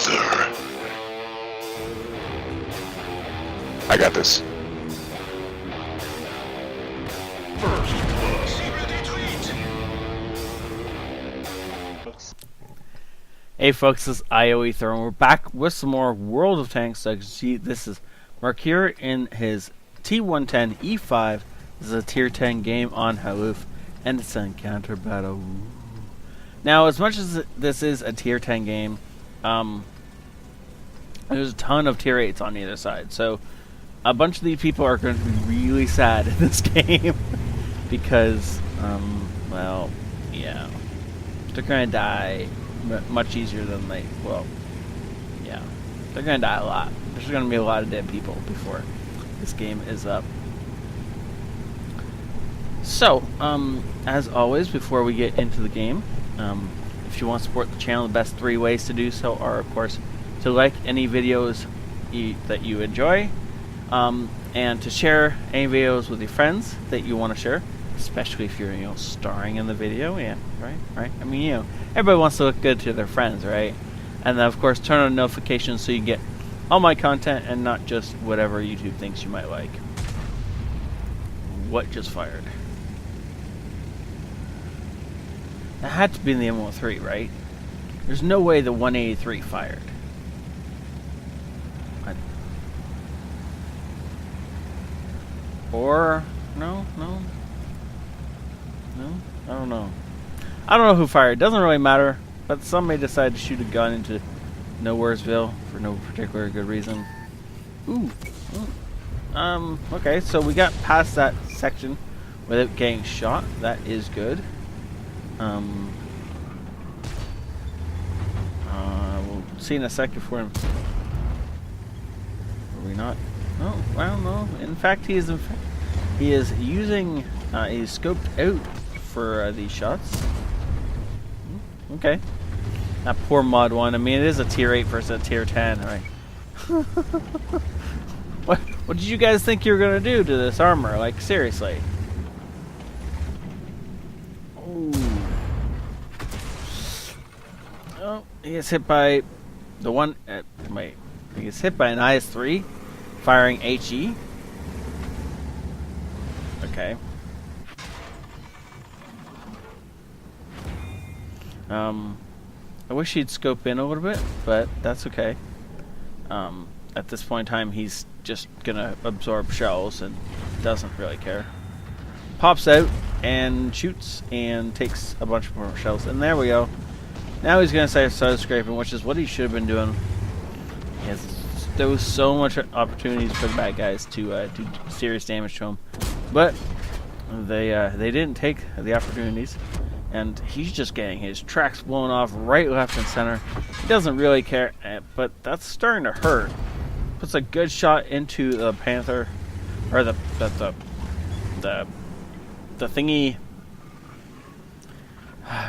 ioEther. I got this. Hey folks, this is ioEther, and we're back with some more World of Tanks. So you can see, this is Mercure in his T110E5. This is a tier 10 game on Haluf, and it's an encounter battle. Now, as much as this is a tier 10 game, there's a ton of tier 8s on either side. So a bunch of these people are going to be really sad in this game because, well, yeah, they're going to die much easier than they, well, yeah, they're gonna die a lot. There's gonna be a lot of dead people before this game is up. So, as always, before we get into the game, if you want to support the channel, the best 3 ways to do so are, of course, to like any videos that you enjoy, and to share any videos with your friends that you want to share, especially if you're, starring in the video. Yeah, right. I mean, everybody wants to look good to their friends, right? And then, of course, turn on notifications so you get all my content and not just whatever YouTube thinks you might like. What just fired? That had to be in the M103, right? There's no way the 183 fired. Or no, I don't know. I don't know who fired. Doesn't really matter. But somebody decided to shoot a gun into Nowheresville for no particular good reason. Ooh. Okay, so we got past that section without getting shot. That is good. We'll see in a second for him. Are we not? Oh, well, no. In fact, he is using. He's scoped out for these shots. Okay. That poor mod 1. I mean, it is a tier 8 versus a tier 10, right? What did you guys think you were gonna do to this armor? Like, seriously. Ooh. Oh, he gets hit by the one. Wait, he gets hit by an IS-3 firing HE. Okay. I wish he'd scope in a little bit, but that's okay. At this point in time, he's just gonna absorb shells and doesn't really care. Pops out and shoots and takes a bunch more shells, and there we go. Now he's gonna start scraping, which is what he should have been doing. There was so much opportunities for the bad guys to do serious damage to him, but they didn't take the opportunities. And he's just getting his tracks blown off right, left, and center. He doesn't really care, but that's starting to hurt. Puts a good shot into the Panther, or the thingy.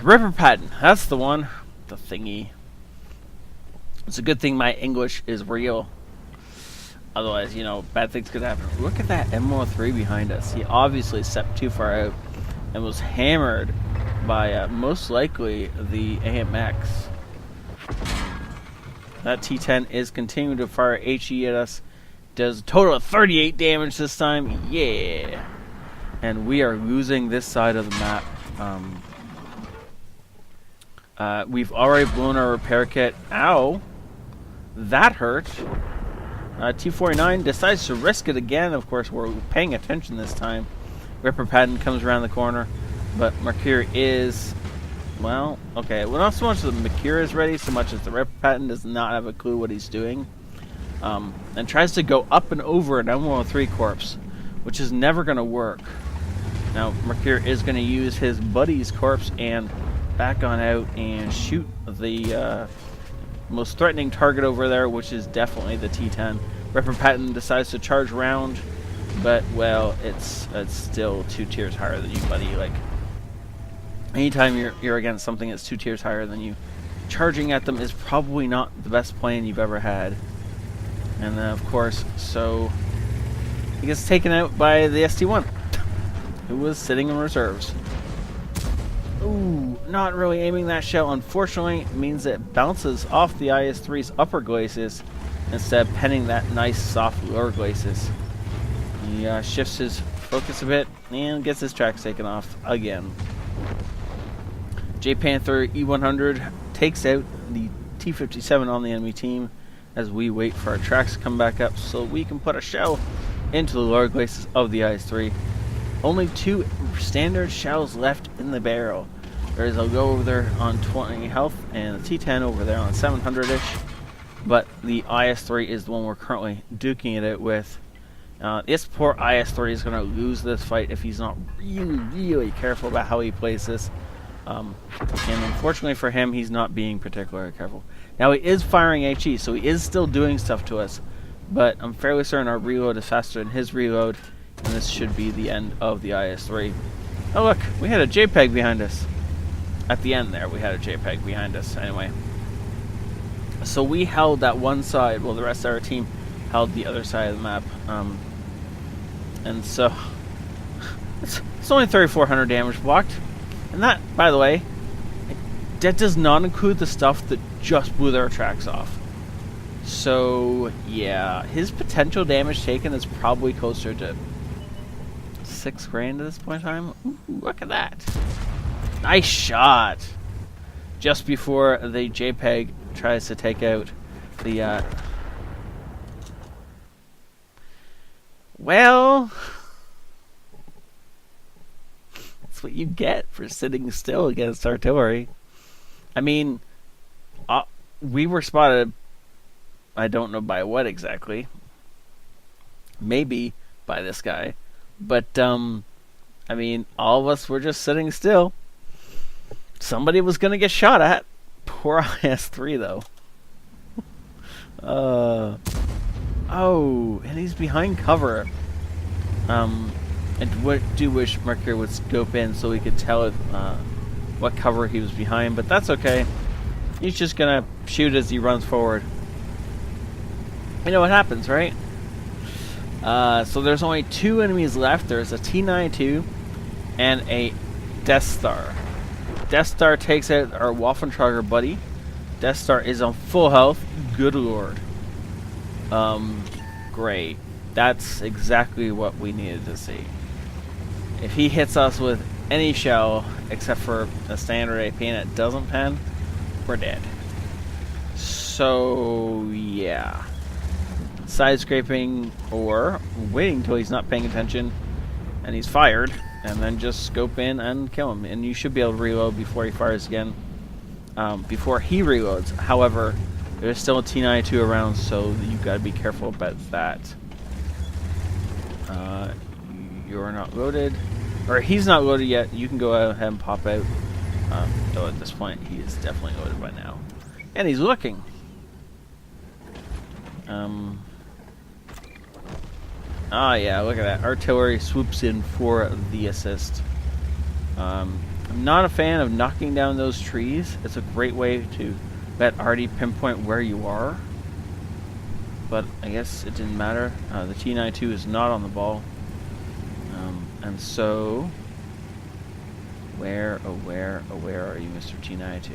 Ripper Patton, that's the one. The thingy. It's a good thing my English is real. Otherwise, bad things could happen. Look at that M103 behind us. He obviously stepped too far out and was hammered by most likely the AMX. That T10 is continuing to fire HE at us. Does a total of 38 damage this time. Yeah. And we are losing this side of the map. We've already blown our repair kit. Ow. That hurt. T49 decides to risk it again. Of course, we're paying attention this time. Ripper Patton comes around the corner. But Mercure is, well, okay. Well, not so much that Mercure is ready, so much as the Ripper Patton does not have a clue what he's doing. And tries to go up and over an M103 corpse, which is never going to work. Now, Mercure is going to use his buddy's corpse and back on out and shoot the most threatening target over there, which is definitely the T10. Ripper Patton decides to charge round, but, well, it's still 2 tiers higher than you, buddy. Like, anytime you're against something that's 2 tiers higher than you, charging at them is probably not the best plan you've ever had. And then, of course, so he gets taken out by the ST1, who was sitting in reserves. Ooh, not really aiming that shell, unfortunately, means it bounces off the IS-3's upper glacis instead of penning that nice soft lower glacis. He shifts his focus a bit and gets his tracks taken off again. J-Panther E100 takes out the T-57 on the enemy team as we wait for our tracks to come back up so we can put a shell into the lower glacis of the IS-3. Only 2 standard shells left in the barrel. There's a low over there on 20 health and a T10 over there on 700-ish. But the IS-3 is the one we're currently duking it out with. This poor IS-3 is going to lose this fight if he's not really careful about how he plays this. And unfortunately for him, he's not being particularly careful. Now he is firing HE, so he is still doing stuff to us. But I'm fairly certain our reload is faster than his reload. And this should be the end of the IS-3. Oh look, we had a JPEG behind us. At the end there, we had a JPEG behind us. Anyway. So we held that one side, while the rest of our team held the other side of the map. And so, it's only 3,400 damage blocked. And that, by the way, that does not include the stuff that just blew their tracks off. So, yeah, his potential damage taken is probably closer to 6 grand at this point in time. Ooh, look at that. Nice shot. Just before the JPEG tries to take out the, well, that's what you get for sitting still against artillery. I mean, we were spotted, I don't know by what exactly. Maybe by this guy. But, I mean, all of us were just sitting still. Somebody was going to get shot at. Poor IS-3, though. Oh, and he's behind cover. I do wish Mercury would scope in so we could tell what cover he was behind, but that's okay. He's just going to shoot as he runs forward. You know what happens, right? So there's only 2 enemies left. There's a T-92 and a Death Star. Death Star takes out our Waffentrager buddy. Death Star is on full health. Good lord. Great. That's exactly what we needed to see. If he hits us with any shell, except for a standard AP and it doesn't pen, we're dead. So, yeah. Side scraping or waiting until he's not paying attention and he's fired, and then just scope in and kill him. And you should be able to reload before he fires again. Before he reloads. However, there's still a T-92 around, so you've got to be careful about that. You're not loaded. Or he's not loaded yet. You can go ahead and pop out. Though at this point, he is definitely loaded by now. And he's looking. Yeah, look at that. Artillery swoops in for the assist. I'm not a fan of knocking down those trees. It's a great way to already pinpoint where you are. But I guess it didn't matter. The T-92 is not on the ball. And so, where are you, Mr. T-92?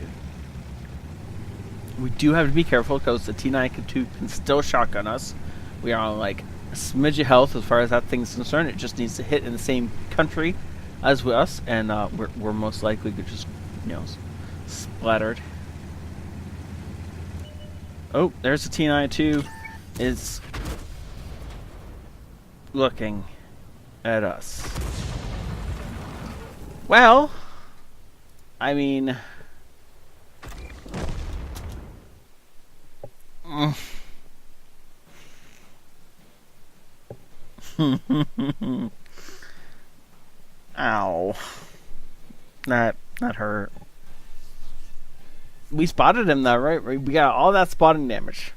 We do have to be careful because the T-92 can still shotgun us. We are on like a smidge of health as far as that thing's concerned. It just needs to hit in the same country as with us, and we're most likely to just, splattered. Oh, there's the T-92. Is looking at us. Well, I mean, ow, that hurt. We spotted him though, right? We got all that spotting damage.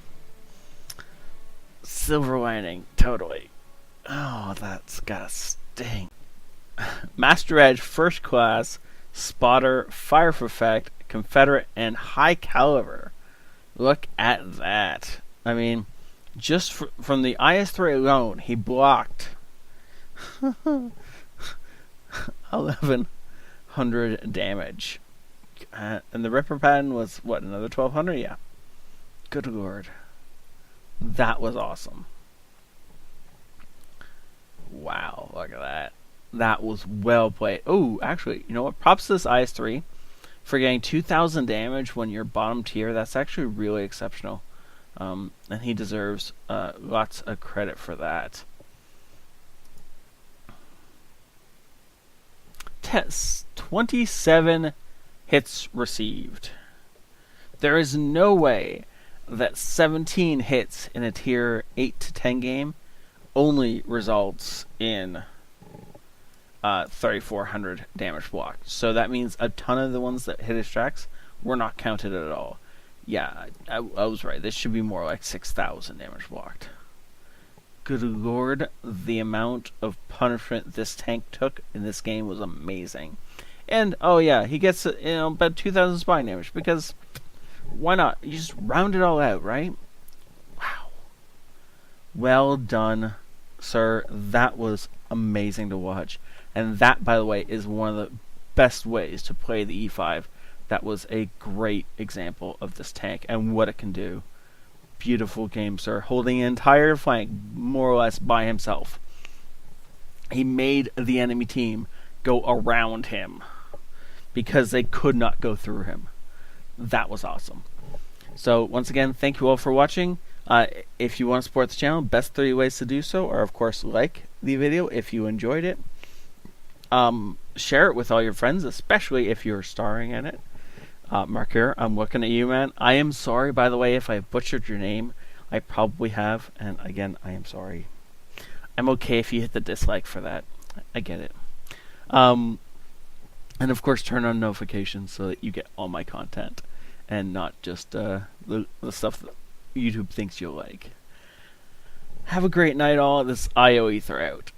Silver lining, totally. Oh, that's gotta sting. Master Edge, First Class, Spotter, Fire for Effect, Confederate, and High Caliber. Look at that. I mean, just from the IS-3 alone, he blocked 1,100 damage. And the Ripper pattern was, what, another 1200? Yeah. Good lord. That was awesome. Wow, look at that. That was well played. Oh, actually, you know what? Props to this IS-3 for getting 2,000 damage when you're bottom tier. That's actually really exceptional. And he deserves lots of credit for that. Test 27 hits received. There is no way that 17 hits in a tier 8 to 10 game only results in 3,400 damage blocked. So that means a ton of the ones that hit his tracks were not counted at all. Yeah, I was right. This should be more like 6,000 damage blocked. Good lord, the amount of punishment this tank took in this game was amazing. And, oh yeah, he gets about 2,000 spine damage, because why not? You just round it all out, right? Wow. Well done, sir. That was amazing to watch. And that, by the way, is one of the best ways to play the E5. That was a great example of this tank and what it can do. Beautiful game, sir. Holding an entire flank more or less by himself. He made the enemy team go around him because they could not go through him. That was awesome. So once again, thank you all for watching. If you want to support the channel, best 3 ways to do so are, of course, like the video if you enjoyed it. Share it with all your friends, especially if you're starring in it. Mark here, I'm looking at you, man. I am sorry, by the way, if I butchered your name. I probably have, and again, I am sorry. I'm okay if you hit the dislike for that. I get it. And of course, turn on notifications so that you get all my content, and not just the stuff that YouTube thinks you'll like. Have a great night, all. This ioEther out.